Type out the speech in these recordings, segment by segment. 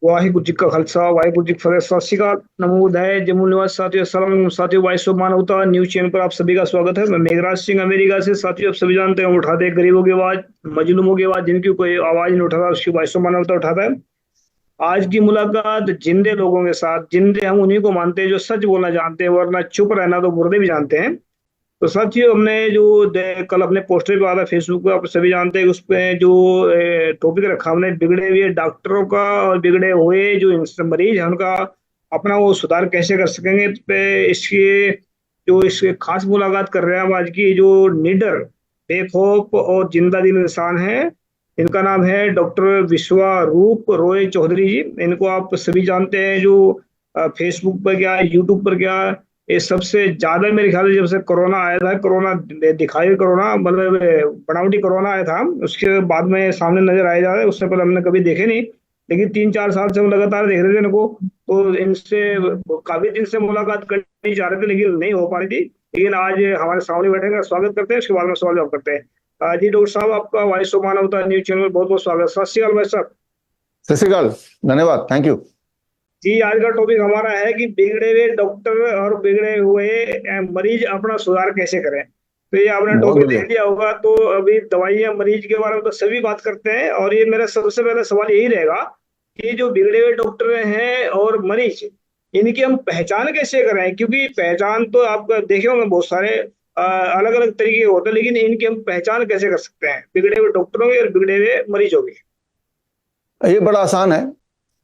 वाहिगुरु जी का खालसा वाहिगुरु जी की फतेह। सत श्री अकाल, नमो बुद्धाय, जय मूल्यवान साथियों, अस्सलाम वालेकुम साथियों। वॉइस ऑफ मानवता न्यूज चैनल पर आप सभी का स्वागत है। मैं मेघराज सिंह अमेरिका से। साथियों, आप सभी जानते हैं, हम उठाते हैं गरीबों की आवाज, मजलूमों की आवाज, जिनकी कोई आवाज नहीं उठाता, उसकी वॉइस ऑफ मानवता उठाता है। आज की मुलाकात जिंदे लोगों के साथ। जिंदे हम उन्हीं को मानते हैं जो सच बोलना जानते हैं, वरना चुप रहना तो मुर्दे भी जानते हैं। तो साथियों, हमने जो कल अपने पोस्टर पे आया फेसबुक पे, आप सभी जानते हैं, उस पे जो टॉपिक रखा हमने, बिगड़े हुए डॉक्टरों का और बिगड़े हुए जो मरीज हैं उनका अपना वो सुधार कैसे कर सकेंगे। इस पे इसकी जो इसके खास मुलाकात कर रहे हैं हम आज की, जो निडर, बेखौफ और जिंदा दिल इंसान है, इनका नाम है डॉक्टर विश्वरूप रॉय चौधरी जी। इनको आप सभी जानते हैं, जो फेसबुक पर क्या, यूट्यूब पर क्या, ये सबसे ज्यादा मेरे ख्याल से जब से कोरोना आया था, कोरोना दिखाई कोरोना मतलब बनावटी कोरोना आया था, उसके बाद में सामने नजर आया जा रहा है। उससे पहले हमने कभी देखे नहीं, लेकिन 3-4 साल से हम लगातार देख रहे थे इनको। तो इनसे काफी दिन से मुलाकात करनी चाह रहे थे, लेकिन नहीं हो पा रही थी। लेकिन आज हमारे सामने बैठेंगे, स्वागत करते हैं, उसके बाद में सवाल जवाब करते हैं। जी डॉक्टर साहब, आपका वॉइस ऑफ मानवता न्यूज चैनल में बहुत बहुत स्वागत। सत श्री अकाल भाई साहब। सत श्री अकाल। धन्यवाद। Thank you. जी, आज का टॉपिक हमारा है कि बिगड़े हुए डॉक्टर और बिगड़े हुए मरीज अपना सुधार कैसे करें। तो ये आपने बहुत टॉपिक बढ़िया। देख लिया होगा। तो अभी दवाइयाँ मरीज के बारे में तो सभी बात करते हैं, और ये मेरा सबसे पहला सवाल यही रहेगा कि जो बिगड़े हुए डॉक्टर हैं और मरीज, इनकी हम पहचान कैसे करें। क्योंकि पहचान तो आप देखे होंगे बहुत सारे अलग अलग तरीके के होते हैं, लेकिन इनकी हम पहचान कैसे कर सकते हैं, बिगड़े हुए डॉक्टरों की और बिगड़े हुए मरीजों की। ये बड़ा आसान है।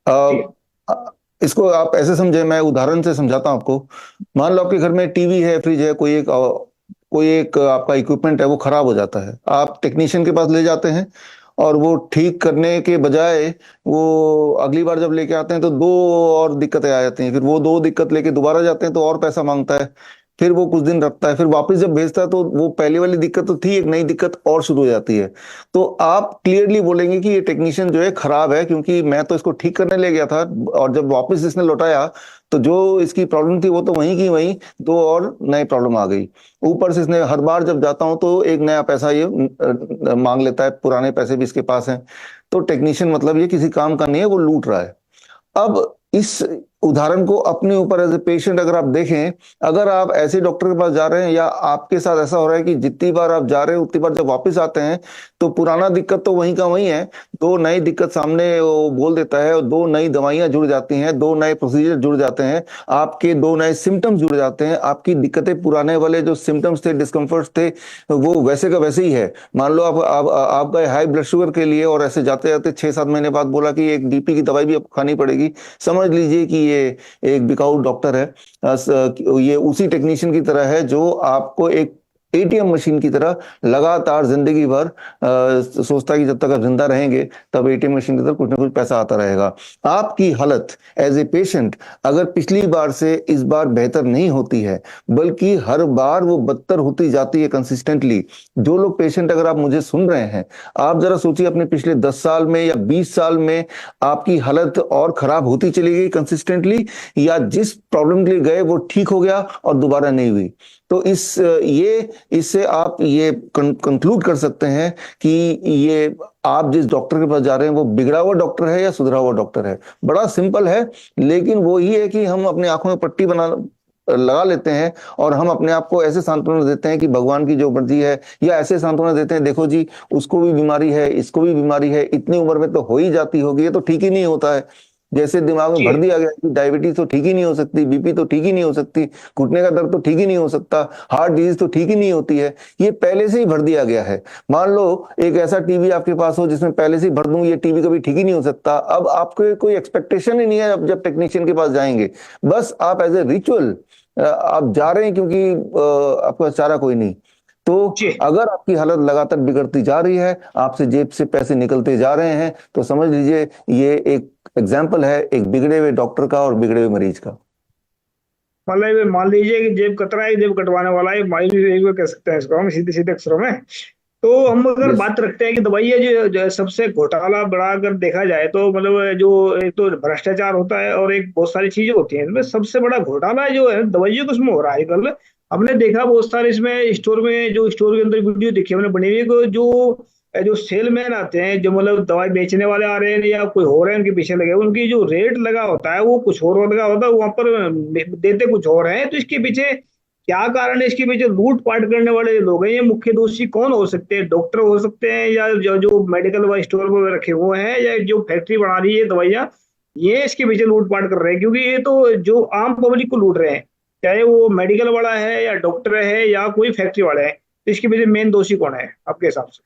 जी। अ, इसको आप ऐसे समझे, मैं उदाहरण से समझाता हूँ आपको। मान लो आपके घर में टीवी है, फ्रिज है, कोई एक आपका इक्विपमेंट है, वो खराब हो जाता है। आप टेक्नीशियन के पास ले जाते हैं, और वो ठीक करने के बजाय वो अगली बार जब लेके आते हैं तो दो और दिक्कतें आ जाती हैं। फिर वो दो दिक्कत लेके दोबारा जाते हैं तो और पैसा मांगता है। फिर वो कुछ दिन रखता है, फिर वापस जब भेजता है तो वो पहली वाली दिक्कत तो थी, एक नई दिक्कत और शुरू हो जाती है। तो आप क्लियरली बोलेंगे कि ये टेक्नीशियन जो है खराब है, क्योंकि मैं तो इसको ठीक करने ले गया था, और जब वापस इसने लौटाया तो जो इसकी प्रॉब्लम थी वो तो वहीं की वहीं दो और नई प्रॉब्लम आ गई। ऊपर से इसने हर बार जब जाता हूं तो एक नया पैसा ये मांग लेता है, पुराने पैसे भी इसके पास हैं। तो टेक्नीशियन मतलब ये किसी काम का नहीं है, वो लूट रहा है। अब इस उदाहरण को अपने ऊपर एज ए पेशेंट अगर आप देखें, अगर आप ऐसे डॉक्टर के पास जा रहे हैं, या आपके साथ ऐसा हो रहा है कि जितनी बार आप जा रहे हैं उतनी बार जब वापस आते हैं तो पुराना दिक्कत तो वहीं का वहीं है, दो नई दिक्कत सामने वो बोल देता है, और दो नई दवाइयां जुड़ जाती हैं, दो नए प्रोसीजर जुड़ जाते हैं, आपके दो नए सिम्टम्स जुड़ जाते हैं। आपकी दिक्कतें, पुराने वाले जो सिम्टम्स थे, डिस्कम्फर्ट थे, वो वैसे का वैसे ही है। मान लो आप गए हाई ब्लड शुगर के लिए, और ऐसे जाते जाते 6-7 महीने बाद बोला कि एक बीपी की दवाई भी आपको खानी पड़ेगी। समझ लीजिए कि ये एक बिकाऊ डॉक्टर है। ये उसी टेक्नीशियन की तरह है जो आपको एक एटीएम मशीन की तरह लगातार जिंदगी भर सोचता है कि जब तक आप जिंदा रहेंगे तब एटीएम मशीन की तरह कुछ ना कुछ पैसा आता रहेगा। आपकी हालत एज ए पेशेंट अगर पिछली बार से इस बार बेहतर नहीं होती है, बल्कि हर बार वो बदतर होती जाती है कंसिस्टेंटली। जो लोग पेशेंट अगर आप मुझे सुन रहे हैं, आप जरा सोचिए अपने पिछले 10 साल में या 20 साल में आपकी हालत और खराब होती चली गई कंसिस्टेंटली, या जिस प्रॉब्लम के लिए गए वो ठीक हो गया और दोबारा नहीं हुई। तो इससे आप ये कंक्लूड कर सकते हैं कि ये आप जिस डॉक्टर के पास जा रहे हैं वो बिगड़ा हुआ डॉक्टर है या सुधरा हुआ डॉक्टर है। बड़ा सिंपल है, लेकिन वो ही है कि हम अपनी आंखों में पट्टी बना लगा लेते हैं, और हम अपने आप को ऐसे सांत्वना देते हैं कि भगवान की जो मर्जी है, या ऐसे सांत्वना देते हैं, देखो जी उसको भी बीमारी है, इसको भी बीमारी है, इतनी उम्र में तो हो ही जाती होगी, ये तो ठीक ही नहीं होता है। जैसे दिमाग में जी। भर दिया गया कि डायबिटीज तो ठीक ही नहीं हो सकती, बीपी तो ठीक ही नहीं हो सकती, घुटने का दर्द तो ठीक ही नहीं हो सकता, हार्ट डिजीज तो ठीक ही नहीं होती है, ये पहले से ही भर दिया गया है। मान लो एक ऐसा टीवी आपके पास हो जिसमें पहले से ही भर दूं ये टीवी कभी ठीक ही नहीं हो सकता, अब आपको कोई एक्सपेक्टेशन ही नहीं है। अब जब टेक्नीशियन के पास जाएंगे, बस आप एज ए रिचुअल आप जा रहे हैं, क्योंकि आपका चारा कोई नहीं। तो जी। अगर आपकी हालत लगातार बिगड़ती जा रही है, आपसे जेब से पैसे निकलते जा रहे हैं, तो समझ लीजिए ये एक एग्जाम्पल है एक बिगड़े हुए डॉक्टर का और बिगड़े हुए मरीज का। मतलब ये मान लीजिए कि जेब कतरा है, जेब कटवाने वाला है, माइल भी एक बार कह सकते हैं इसको हम सीधे सीधे अक्षरों में। तो हम अगर यस। बात रखते हैं कि दवाइयाँ जो है, सबसे घोटाला बड़ा अगर देखा जाए तो मतलब जो एक तो भ्रष्टाचार होता है और एक बहुत सारी चीजें होती हैं, इनमें सबसे बड़ा घोटाला जो है दवाइयों का उसमें हो रहा है कल। हमने देखा बहुत सारे इसमें स्टोर में, जो स्टोर के अंदर वीडियो देखी हमने बनी हुई, जो जो सेलमैन आते हैं, जो मतलब दवाई बेचने वाले आ रहे हैं या कोई हो रहे हैं उनके पीछे लगे, उनकी जो रेट लगा होता है वो कुछ और लगा होता है, वहां पर देते कुछ और हैं। तो इसके पीछे क्या कारण है? इसके पीछे लूट पाट करने वाले लोग हैं। ये मुख्य दोषी कौन हो सकते हैं? डॉक्टर हो सकते हैं, या जो मेडिकल स्टोर पर रखे हुए हैं, या जो फैक्ट्री बना रही है दवाइयाँ, ये इसके पीछे लूट पाट कर रहे हैं। क्योंकि ये तो जो आम पब्लिक को लूट रहे हैं, चाहे वो मेडिकल वाला है या डॉक्टर है या कोई फैक्ट्री वाला है। तो इसके पीछे मेन दोषी कौन है आपके हिसाब से?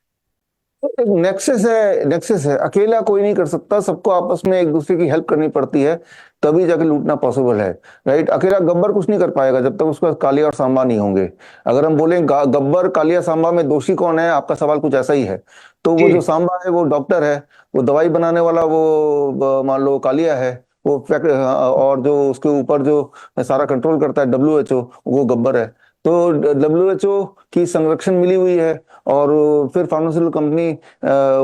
एक नेक्सस है, अकेला कोई नहीं कर सकता, सबको आपस में एक दूसरे की हेल्प करनी पड़ती है, तभी जाके लूटना पॉसिबल है। राइट, अकेला गब्बर कुछ नहीं कर पाएगा जब तक उसके पास कालिया और सांबा नहीं होंगे। अगर हम बोलें गब्बर कालिया सांबा में दोषी कौन है, आपका सवाल कुछ ऐसा ही है। तो वो जो जी। सांबा है वो डॉक्टर है, वो दवाई बनाने वाला वो मान लो कालिया है, वो और जो उसके ऊपर जो सारा कंट्रोल करता है WHO, वो गब्बर है। तो WHO की संरक्षण मिली हुई है, और फिर फार्मास्यूटिकल कंपनी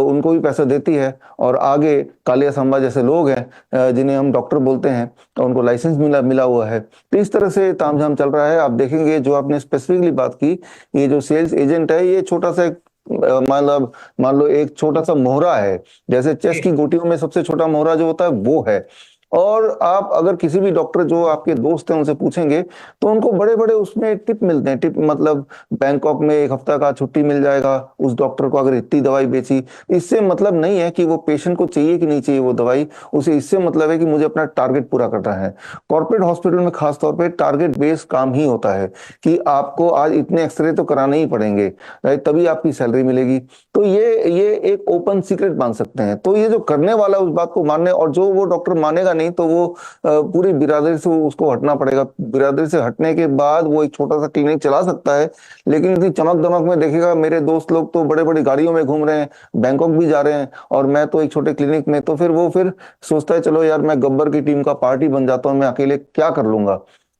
उनको भी पैसा देती है, और आगे कालिया सांबा जैसे लोग हैं जिन्हें हम डॉक्टर बोलते हैं, तो उनको लाइसेंस मिला मिला हुआ है। तो इस तरह से तामझाम चल रहा है। आप देखेंगे जो आपने स्पेसिफिकली बात की, ये जो सेल्स एजेंट है, ये छोटा सा मतलब मान लो एक छोटा सा मोहरा है, जैसे चेस की गोटियों में सबसे छोटा मोहरा जो होता है वो है। और आप अगर किसी भी डॉक्टर जो आपके दोस्त हैं उनसे पूछेंगे, तो उनको बड़े बड़े उसमें टिप मिलते हैं। टिप मतलब बैंकॉक में 1 हफ्ता का छुट्टी मिल जाएगा उस डॉक्टर को अगर इतनी दवाई बेची। इससे मतलब नहीं है कि वो पेशेंट को चाहिए कि नहीं चाहिए वो दवाई, उसे इससे मतलब है कि मुझे अपना टारगेट पूरा करना है। कॉर्पोरेट हॉस्पिटल में खासतौर पर टारगेट बेस्ड काम ही होता है कि आपको आज इतने एक्सरे तो कराने ही पड़ेंगे, राइट, तभी आपकी सैलरी मिलेगी। तो ये एक ओपन सीक्रेट मान सकते हैं। तो ये जो करने वाला उस बात को मानने, और जो वो डॉक्टर मानेगा नहीं, तो वो पूरी बिरादरी से उसको हटना पड़ेगा। बिरादरी से हटने के बाद वो एक छोटा सा क्लिनिक चला सकता है, लेकिन इतनी चमक दमक में देखेगा मेरे दोस्त लोग तो बड़े बड़ी गाड़ियों में घूम रहे हैं, बैंकॉक भी जा रहे हैं, और मैं तो एक छोटे क्लिनिक में। तो फिर सोचता है चलो यार, मैं गब्बर की टीम का पार्टी बन जाता हूँ, मैं अकेले क्या कर लूंगा।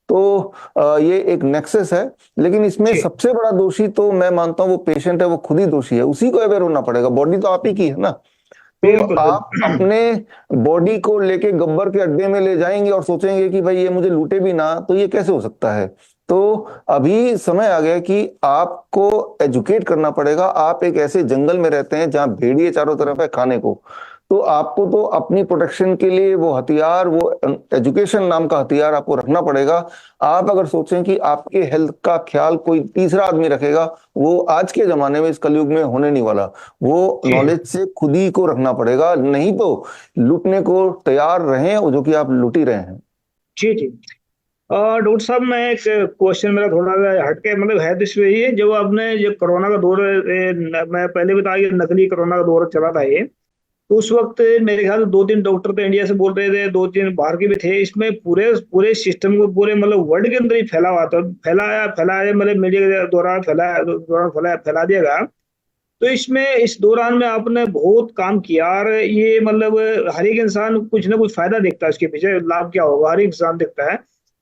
तो ये एक नेक्सस है, लेकिन इसमें जी। सबसे बड़ा दोषी तो मैं मानता हूँ वो पेशेंट है, वो खुद ही दोषी है, उसी को अवेयर होना पड़ेगा। बॉडी तो आप ही की है ना। तो बिल्कुल आप बिल्कुल। अपने बॉडी को लेके गब्बर के अड्डे में ले जाएंगे और सोचेंगे कि भाई ये मुझे लूटे भी ना, तो ये कैसे हो सकता है। तो अभी समय आ गया कि आपको एजुकेट करना पड़ेगा। आप एक ऐसे जंगल में रहते हैं जहां भेड़िए चारों तरफ है खाने को, तो आपको तो अपनी प्रोटेक्शन के लिए वो हथियार, वो एजुकेशन नाम का हथियार आपको रखना पड़ेगा। आप अगर सोचें कि आपके हेल्थ का ख्याल कोई तीसरा आदमी रखेगा, वो आज के जमाने में इस कलयुग में होने नहीं वाला। वो जी नॉलेज से खुद ही को रखना पड़ेगा, नहीं तो लूटने को तैयार रहें, जो कि आप लूट ही रहे हैं। जी जी। डॉक्टर साहब, मैं एक क्वेश्चन मेरा थोड़ा सा हटके मतलब है, तो इसमें ये जो आपने जो कोरोना का दौर मैं पहले बताया कि नकली कोरोना का दौर चला था ये, तो उस वक्त मेरे ख्याल से 2-3 डॉक्टर तो इंडिया से बोल रहे थे, 2-3 बाहर के भी थे। इसमें पूरे पूरे सिस्टम को पूरे मतलब वर्ल्ड के अंदर ही फैला हुआ था, फैलाया मतलब मीडिया के दौरान फैला दिया गया। तो इसमें इस दौरान में आपने बहुत काम किया, और ये मतलब हर एक इंसान कुछ ना कुछ फायदा देखता है, इसके पीछे लाभ क्या होगा हर एक इंसान देखता है।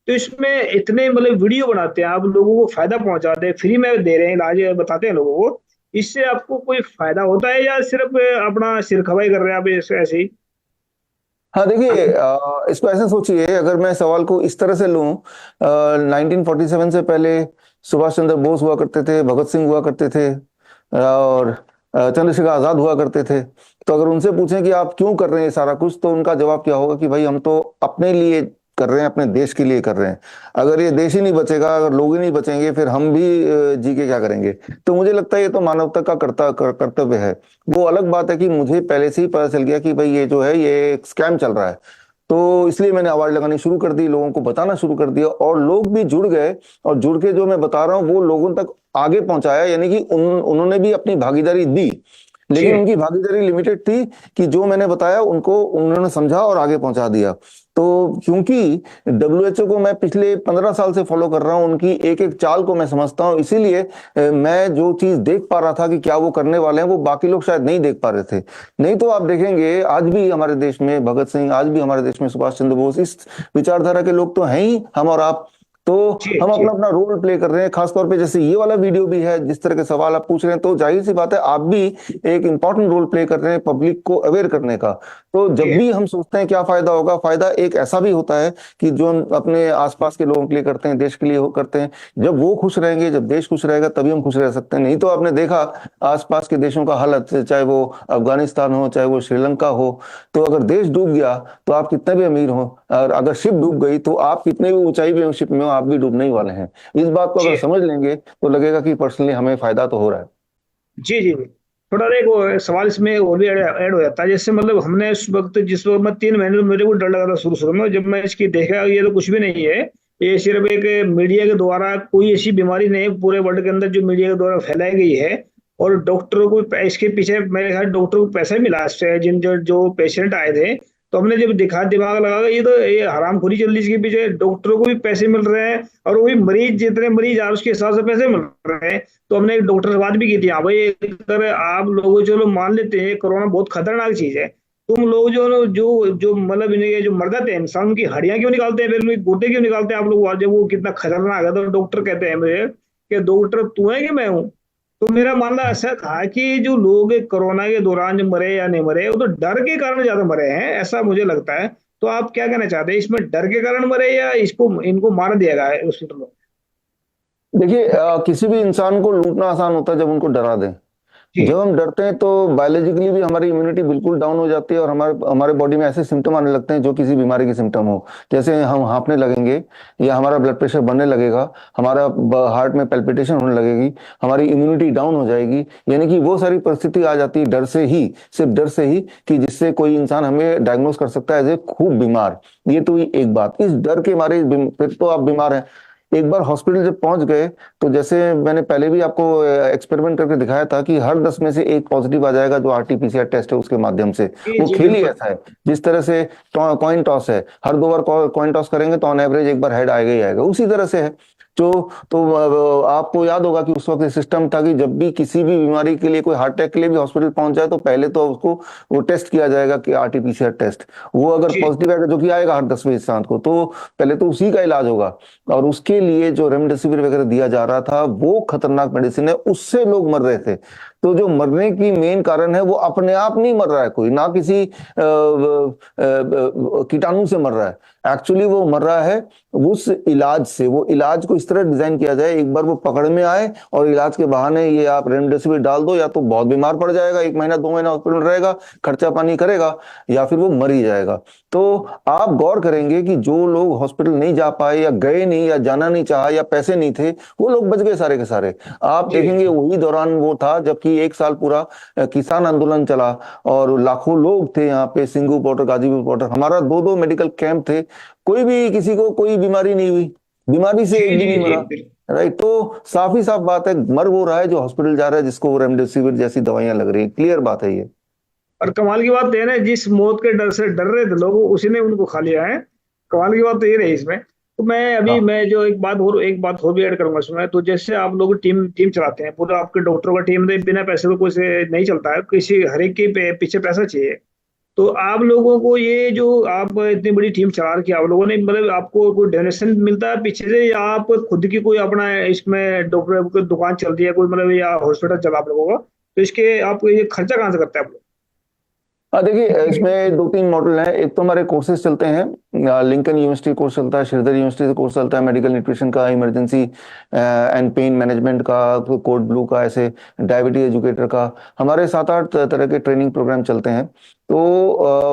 तो इसमें इतने मतलब वीडियो बनाते हैं, आप लोगों को फायदा पहुंचाते हैं, फ्री में दे रहे हैं इलाज, बताते हैं लोगों को। इससे आपको कोई फायदा होता है या सिर्फ अपना सिर खपाई कर रहे हैं आप ऐसे ही? हाँ देखिए, इसको ऐसे सोचिए, अगर मैं सवाल को इस तरह से लूं, 1947 से पहले सुभाष चंद्र बोस हुआ करते थे, भगत सिंह हुआ करते थे, और चंद्रशेखर आजाद हुआ करते थे। तो अगर उनसे पूछें कि आप क्यों कर रहे हैं ये सारा कुछ, तो उनका जवाब क्या होगा कि भाई हम तो अपने लिए कर रहे हैं, अपने देश के लिए कर रहे हैं। अगर ये देश ही नहीं बचेगा, अगर लोग ही नहीं बचेंगे, फिर हम भी जी के क्या करेंगे। तो मुझे लगता है ये तो मानवता का कर्तव्य है। वो अलग बात है कि मुझे पहले से ही पता चल गया कि भाई ये जो है ये एक स्कैम चल रहा है, तो इसलिए मैंने आवाज लगानी शुरू कर दी, लोगों को बताना शुरू कर दिया, और लोग भी जुड़ गए। और जुड़ के जो मैं बता रहा हूँ वो लोगों तक आगे पहुंचाया, यानी कि उन्होंने भी अपनी भागीदारी दी, लेकिन जी उनकी भागीदारी लिमिटेड थी कि जो मैंने बताया उनको उन्होंने समझा और आगे पहुंचा दिया। तो क्योंकि WHO को मैं पिछले 15 साल से फॉलो कर रहा हूं, उनकी एक एक चाल को मैं समझता हूं, इसीलिए मैं जो चीज देख पा रहा था कि क्या वो करने वाले हैं, वो बाकी लोग शायद नहीं देख पा रहे थे। नहीं तो आप देखेंगे आज भी हमारे देश में भगत सिंह, आज भी हमारे देश में सुभाष चंद्र बोस, इस विचारधारा के लोग तो हैं ही, हम और आप। तो जी हम जी अपना अपना रोल प्ले कर रहे हैं। खासतौर पे जैसे ये वाला वीडियो भी है, जिस तरह के सवाल आप पूछ रहे हैं, तो जाहिर सी बात है आप भी एक इंपॉर्टेंट रोल प्ले कर रहे हैं पब्लिक को अवेयर करने का। तो जब जी भी हम सोचते हैं क्या फायदा होगा, फायदा एक ऐसा भी होता है कि जो हम अपने आसपास के लोगों के लिए करते हैं, देश के लिए करते हैं, जब वो खुश रहेंगे, जब देश खुश रहेगा, तभी हम खुश रह सकते हैं। नहीं तो आपने देखा आसपास के देशों का हालत, चाहे वो अफगानिस्तान हो, चाहे वो श्रीलंका हो, तो अगर देश डूब गया तो आप कितने भी अमीर हो, और अगर शिप डूब गई तो आप कितने भी ऊंचाई पे शिप में हो, आप भी डूबने ही वाले हैं। इस बात को अगर जी समझ लेंगे तो लगेगा कि पर्सनली हमें फायदा तो हो रहा है। जी जी जी। थोड़ा एक वो सवाल इसमें और भी ऐड हो जाता है, जैसे मतलब हमने उस वक्त, जिस वक्त मैं 3 महीने, तो मेरे को डर लगा था शुरू शुरू में, जब मैं इसकी देखा ये तो कुछ भी नहीं है, ये सिर्फ एक मीडिया के द्वारा, कोई ऐसी बीमारी नहीं है पूरे वर्ल्ड के अंदर जो मीडिया के द्वारा फैलाई गई है। और डॉक्टरों को इसके पीछे मेरे ख्याल डॉक्टरों को पैसा मिला इससे, जिन जो जो पेशेंट आए थे, तो हमने जब दिखा, दिमाग लगा ये तो ये हरामखोरी चल रही है इसके पीछे, डॉक्टरों को भी पैसे मिल रहे हैं और वो भी मरीज, जितने मरीज आ उसके हिसाब से पैसे मिल रहे हैं। तो हमने एक डॉक्टर से बात भी की थी, हाँ भाई अगर आप लोग चलो मान लेते हैं कोरोना बहुत खतरनाक चीज है, तुम लोग जो जो जो मतलब इन्हें जो मर जाते हैं इंसान, उनकी हड्डियां क्यों निकालते हैं, फिर उनके गुर्दे क्यों निकालते हैं आप लोग, जब वो कितना खतरनाक है। तो डॉक्टर कहते हैं मुझे कि डॉक्टर तू है कि मैं हूँ। तो मेरा मानना ऐसा था कि जो लोग कोरोना के दौरान जो मरे या नहीं मरे, वो तो डर के कारण ज्यादा मरे हैं, ऐसा मुझे लगता है। तो आप क्या कहना चाहते हैं, इसमें डर के कारण मरे या इसको इनको मार दिया गया है हॉस्पिटल में? देखिए, किसी भी इंसान को लूटना आसान होता है जब उनको डरा दें। जी जब हम डरते हैं तो बायोलॉजिकली भी हमारी इम्यूनिटी बिल्कुल डाउन हो जाती है, और हमारे हमारे बॉडी में ऐसे सिम्टम आने लगते हैं जो किसी बीमारी के सिम्टम हो। जैसे हम हाँफने लगेंगे, या हमारा ब्लड प्रेशर बढ़ने लगेगा, हमारा हार्ट में पैल्पिटेशन होने लगेगी, हमारी इम्यूनिटी डाउन हो जाएगी। यानी कि वो सारी परिस्थिति आ जाती है डर से ही, सिर्फ डर से ही, कि जिससे कोई इंसान हमें डायग्नोस कर सकता है एज ए खूब बीमार। ये तो एक बात, इस डर के मारे फिर तो आप बीमार हैं। एक बार हॉस्पिटल जब पहुंच गए, तो जैसे मैंने पहले भी आपको एक्सपेरिमेंट करके दिखाया था कि हर 10 में से एक पॉजिटिव आ जाएगा जो आरटीपीसीआर टेस्ट है उसके माध्यम से। जी वो जी खेल ही बिल्कुल। ऐसा है, जिस तरह से कॉइन टॉस है, हर 2 बार कॉइन टॉस करेंगे तो ऑन एवरेज एक बार हेड आएगा ही आएगा, उसी तरह से है। जो तो आपको याद होगा कि उस वक्त सिस्टम था कि जब भी किसी भी बीमारी के लिए, कोई हार्ट अटैक के लिए भी हॉस्पिटल पहुंच जाए, तो पहले तो उसको वो टेस्ट किया जाएगा कि आरटीपीसीआर टेस्ट। वो अगर जी पॉजिटिव आएगा, जो कि आएगा हर 10वें इंसान को, तो पहले तो उसी का इलाज होगा। और उसके लिए जो रेमडेसिविर वगैरह दिया जा रहा था, वो खतरनाक मेडिसिन है, उससे लोग मर रहे थे। तो जो मरने की मेन कारण है, वो अपने आप नहीं मर रहा है कोई, ना किसी कीटाणु से मर रहा है। एक्चुअली वो मर रहा है उस इलाज से। वो इलाज को इस तरह डिजाइन किया जाए, एक बार वो पकड़ में आए और इलाज के बहाने ये आप रेमडेसिविर डाल दो, या तो बहुत बीमार पड़ जाएगा, 1 महीना 2 महीना हॉस्पिटल में रहेगा, खर्चा पानी करेगा, या फिर वो मर ही जाएगा। तो आप गौर करेंगे कि जो लोग हॉस्पिटल नहीं जा पाए, या गए नहीं, या जाना नहीं चाहा, या पैसे नहीं थे, वो लोग बच गए सारे के सारे। आप जी देखेंगे वही दौरान वो था जबकि 1 साल पूरा किसान आंदोलन चला, और लाखों लोग थे यहाँ पे, सिंगू बॉर्डर, गाजीपुर बॉर्डर, हमारा 2-2 मेडिकल कैंप थे, कोई भी किसी को कोई बीमारी नहीं हुई, बीमारी से जी एक भी जी नहीं जी मरा। राइट, तो साफ ही साफ बात है, मर वो रहा है जो हॉस्पिटल जा रहा है, जिसको रेमडेसिविर जैसी दवाइयां लग रही है। क्लियर बात है ये। और कमाल की बात तो है ना, जिस मौत के डर से डर रहे थे लोग, उसी ने उनको खा लिया है। कमाल की बात तो ये रही इसमें। तो मैं अभी, हाँ, मैं जो एक बात और भी ऐड करूंगा इसमें। तो जैसे आप लोग टीम टीम चलाते हैं, पूरा आपके डॉक्टरों का टीम, बिना पैसे तो कोई से नहीं चलता है, किसी हर एक के पीछे पैसा चाहिए। तो आप लोगों को ये जो आप इतनी बड़ी टीम चला रखी है आप लोगों ने, मतलब आपको कोई डोनेशन मिलता है पीछे से, या आप खुद की कोई अपना इसमें डॉक्टर की दुकान चल रही है कोई, मतलब या हॉस्पिटल चला आप लोगों का, तो इसके आप ये खर्चा कहाँ से करते हैं आप लोग? देखिए, इसमें 2-3 मॉडल हैं। एक तो हमारे कोर्सेज चलते हैं, लिंकन यूनिवर्सिटी कोर्स चलता है, श्रीधर यूनिवर्सिटी से कोर्स चलता है, मेडिकल न्यूट्रिशन का, इमरजेंसी एंड पेन मैनेजमेंट का, कोड ब्लू का, ऐसे डायबिटीज एजुकेटर का। हमारे 7-8 तरह के ट्रेनिंग प्रोग्राम चलते हैं। तो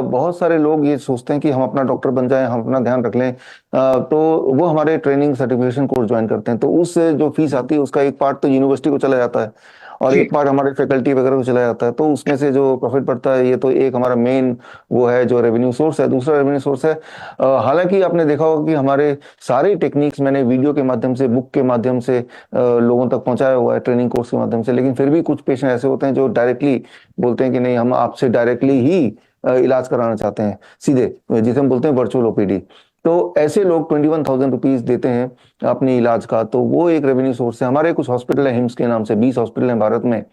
बहुत सारे लोग ये सोचते हैं कि हम अपना डॉक्टर बन जाएं, हम अपना ध्यान रख लें, तो वो हमारे ट्रेनिंग सर्टिफिकेशन कोर्स ज्वाइन करते हैं। तो उस जो फीस आती है उसका एक पार्ट तो यूनिवर्सिटी को चला जाता है, और जी एक पार्ट हमारे फैकल्टी वगैरह को चला जाता है। तो उसमें से जो प्रॉफिट पड़ता है, ये तो एक हमारा मेन वो है जो रेवेन्यू सोर्स है। दूसरा रेवेन्यू सोर्स है, हालांकि आपने देखा होगा कि हमारे सारे टेक्निक्स मैंने वीडियो के माध्यम से, बुक के माध्यम से लोगों तक पहुंचाया हुआ है, ट्रेनिंग कोर्स के माध्यम से। लेकिन फिर भी कुछ पेशेंट ऐसे होते हैं जो डायरेक्टली बोलते हैं कि नहीं, हम आपसे डायरेक्टली ही इलाज कराना चाहते हैं, सीधे, जिसे हम बोलते हैं वर्चुअल ओपीडी। तो ऐसे लोग 21,000 रुपीज देते हैं अपने इलाज का, तो वो एक रेवेन्यू सोर्स है। हमारे कुछ हॉस्पिटल है, हिम्स के नाम से 20 हॉस्पिटल हैं भारत में,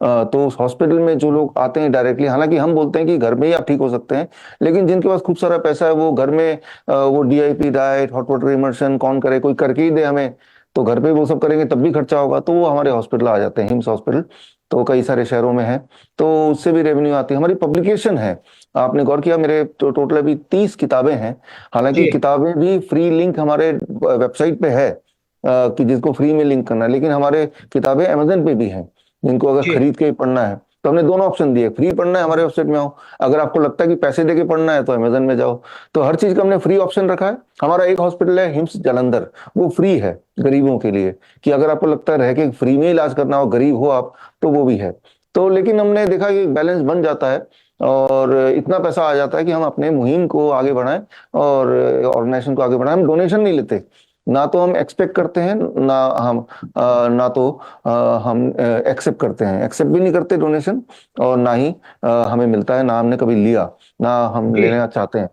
तो उस हॉस्पिटल में जो लोग आते हैं डायरेक्टली, हालांकि हम बोलते हैं कि घर में ही आप ठीक हो सकते हैं, लेकिन जिनके पास खूब सारा पैसा है वो घर में वो DIP diet, hot water immersion कौन करे, कोई करके ही दे हमें, तो घर पे वो सब करेंगे तब भी खर्चा होगा, तो वो हमारे हॉस्पिटल आ जाते हैं, हिम्स हॉस्पिटल। तो कई सारे शहरों में है, तो उससे भी रेवेन्यू आती है। हमारी पब्लिकेशन है, आपने गौर किया मेरे तो टोटल अभी 30 किताबें हैं। हालांकि जी किताबें भी फ्री लिंक हमारे वेबसाइट पे है, कि जिसको फ्री में लिंक करना है, लेकिन हमारे किताबें अमेजन पे भी हैं, जिनको अगर जी खरीद के ही पढ़ना है तो हमने दोनों ऑप्शन दिए, फ्री पढ़ना है हमारे वेबसाइट में आओ, अगर आपको लगता है कि पैसे देके पढ़ना है तो अमेजन में जाओ। तो हर चीज का हमने फ्री ऑप्शन रखा है। हमारा एक हॉस्पिटल है हिम्स जालंधर, वो फ्री है गरीबों के लिए, कि अगर आपको लगता है रह के फ्री में इलाज करना हो, गरीब हो आप, तो वो भी है। तो लेकिन हमने देखा कि बैलेंस बन जाता है और इतना पैसा आ जाता है कि हम अपने मुहिम को आगे बढ़ाएं और ऑर्गेनाइजेशन को आगे बढ़ाएं। हम डोनेशन नहीं लेते, ना तो हम एक्सपेक्ट करते हैं, ना हम ना तो हम एक्सेप्ट करते हैं, एक्सेप्ट भी नहीं करते डोनेशन, और ना ही हमें मिलता है, ना हमने कभी लिया, ना हम जी लेना चाहते हैं।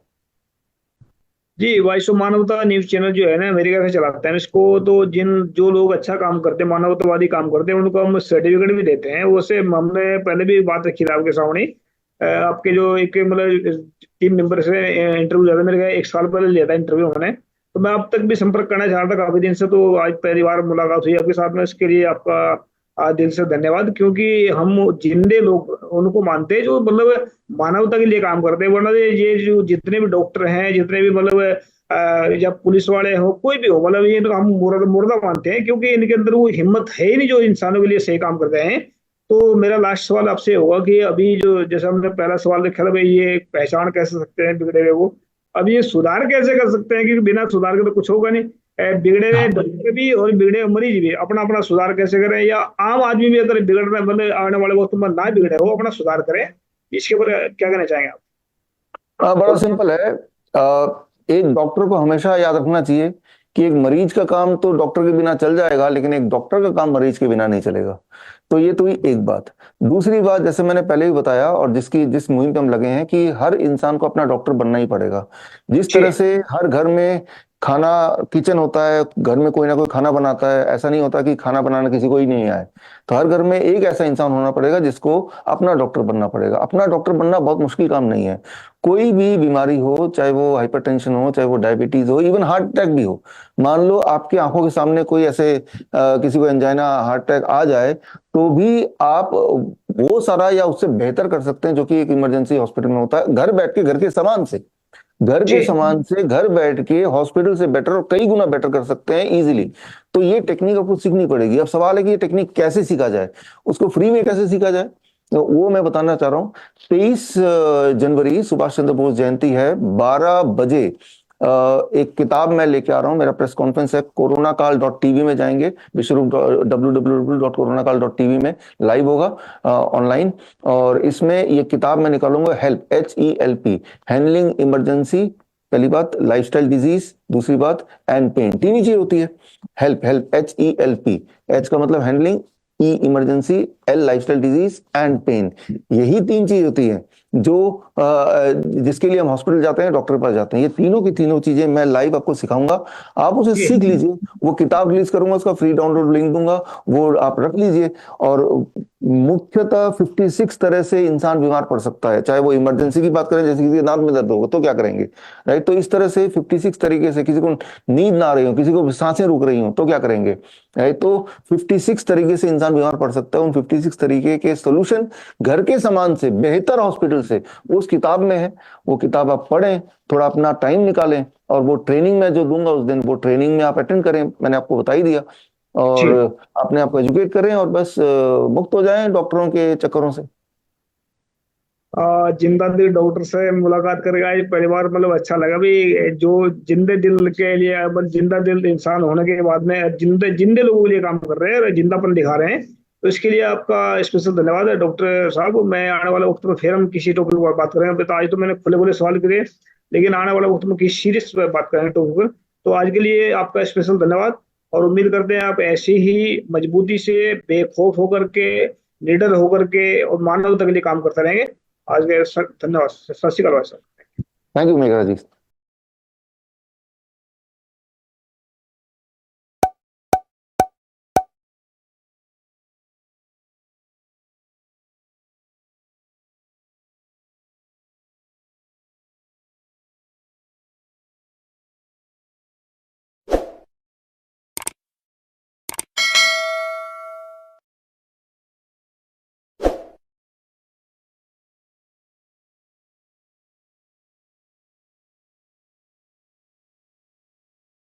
जी। वॉइस ऑफ मानवता न्यूज चैनल जो है ना, अमेरिका से चलाते हैं इसको, तो जिन जो लोग अच्छा काम करते हैं, मानवतावादी काम करते हैं, उनको हम सर्टिफिकेट भी देते हैं। वैसे हमने पहले भी बात रखी थी आपके सामने, आपके जो एक मतलब टीम मेंबर से इंटरव्यू लिया था मेरे का, 1 साल पहले लिया था इंटरव्यू मैंने। तो मैं अब तक भी संपर्क करना चाह रहा था काफी दिन से, तो आज पहली बार मुलाकात हुई आपके साथ में, इसके लिए आपका दिल से धन्यवाद। क्योंकि हम जिंदे लोग उनको मानते हैं जो मतलब मानवता के लिए काम करते हैं, वरना ये जो जितने भी डॉक्टर हैं, जितने भी मतलब या पुलिस वाले हो, कोई भी हो, मतलब ये तो हम मुर्दा मुर्दा मानते हैं, क्योंकि इनके अंदर वो हिम्मत है ही नहीं जो इंसानों के लिए सही काम करते हैं। तो मेरा लास्ट सवाल आपसे होगा कि अभी जो जैसे हमने पहला सवाल रखा था भाई, ये पहचान कैसे सकते हैं बिगड़े हुए को, अब ये सुधार कैसे कर सकते हैं, क्योंकि बिना सुधार के तो कुछ होगा नहीं। बिगड़े हुए डॉक्टर भी और बिगड़े हुए मरीज भी अपना अपना सुधार कैसे करें, या आम आदमी भी अगर बिगड़ रहा है, मतलब आने वाले वक्त में ना बिगड़े हो, अपना सुधार करें, इसके ऊपर क्या कहना चाहेंगे आप? बड़ा सिंपल है। एक डॉक्टर को हमेशा याद रखना चाहिए कि एक मरीज का काम तो डॉक्टर के बिना चल जाएगा, लेकिन एक डॉक्टर का काम मरीज के बिना नहीं चलेगा। तो ये तो हुई एक बात। दूसरी बात, जैसे मैंने पहले ही बताया और जिस मुहिम पे हम लगे हैं, कि हर इंसान को अपना डॉक्टर बनना ही पड़ेगा। जिस जी तरह से हर घर में खाना किचन होता है, घर में कोई ना कोई खाना बनाता है, ऐसा नहीं होता कि खाना बनाना किसी को ही नहीं आए। तो हर घर में एक ऐसा इंसान होना पड़ेगा जिसको अपना डॉक्टर बनना पड़ेगा। अपना डॉक्टर बनना बहुत मुश्किल काम नहीं है। कोई भी बीमारी हो, चाहे वो हाइपरटेंशन हो, चाहे वो डायबिटीज हो, इवन हार्ट अटैक भी हो, मान लो आपकी आंखों के सामने कोई ऐसे किसी को एंजाइना, हार्ट अटैक आ जाए, तो भी आप वो सारा या उससे बेहतर कर सकते हैं जो कि एक इमरजेंसी हॉस्पिटल में होता है, घर बैठ के, घर के सामान से, घर जी के सामान से घर बैठ के हॉस्पिटल से बेटर और कई गुना बेटर कर सकते हैं इजीली। तो ये टेक्निक आपको सीखनी पड़ेगी। अब सवाल है कि ये टेक्निक कैसे सीखा जाए, उसको फ्री में कैसे सीखा जाए, तो वो मैं बताना चाह रहा हूँ। 23 जनवरी सुभाष चंद्र बोस जयंती है, 12 बजे एक किताब मैं लेके आ रहा हूँ, मेरा प्रेस कॉन्फ्रेंस है, कोरोनाकाल.tv में जाएंगे, विश्वरूप www.coronakal.tv में लाइव होगा ऑनलाइन। और इसमें ये किताब मैं निकालूंगा, हेल्प, HELP, हैंडलिंग इमरजेंसी, पहली बात लाइफस्टाइल डिजीज, दूसरी बात एंड पेन, तीन ही चीज होती है। हेल्प, हेल्प, HELP, H का मतलब handling, E emergency, L lifestyle disease and pain, यही तीन चीज होती है जो जिसके लिए हम हॉस्पिटल जाते हैं, डॉक्टर के पास जाते हैं। ये तीनों की तीनों चीजें मैं लाइव आपको सिखाऊंगा, आप उसे जी सीख लीजिए। वो किताब रिलीज करूंगा, उसका फ्री डाउनलोड लिंक दूंगा, वो आप रख लीजिए। और मुख्यतः 56 तरह से इंसान बीमार पड़ सकता है, चाहे वो इमरजेंसी की बात करें, जैसे किसी के दांत में दर्द होगा तो क्या करेंगे, राइट। तो इस तरह से 56 तरीके से, किसी को नींद ना आ रही हो, किसी को सांसें रुक रही हो तो क्या करेंगे, राइट। तो 56 तरीके से इंसान बीमार पड़ सकता है। उन 56 तरीके के सोल्यूशन घर के सामान से, बेहतर हॉस्पिटल से, उस किताब में है। वो किताब आप पढ़ें, थोड़ा अपना टाइम निकालें, और वो ट्रेनिंग मैं जो दूंगा उस दिन, वो ट्रेनिंग में आप अटेंड करें, मैंने आपको बता ही दिया, और जी। अपने आप को एजुकेट करें, और बस मुक्त हो जाएं डॉक्टरों के चक्करों से। जिंदा दिल डॉक्टर से मुलाकात करके आज पहली बार मतलब अच्छा लगा भी, जो जिंदे दिल के लिए, मतलब जिंदा दिल इंसान होने के बाद में जिंदे जिंदे लोगों के लिए काम कर रहे हैं और जिंदापन दिखा रहे हैं, तो इसके लिए आपका स्पेशल धन्यवाद है डॉक्टर साहब। मैं आने वाले वक्त में फिर हम किसी टॉपिक पर बात करेंगे। तो आज तो मैंने खुले खुले सवाल करे, लेकिन आने वाले वक्त में किसी सीरियस पर बात करेंगे टॉपिक पर। तो आज के लिए आपका स्पेशल धन्यवाद, और उम्मीद करते हैं आप ऐसे ही मजबूती से, बेखौफ होकर के, निडर होकर के और मानवता के लिए काम करते रहेंगे। आज के धन्यवाद, सत श्री अकाल भाई साहब। Thank you Meghra ji.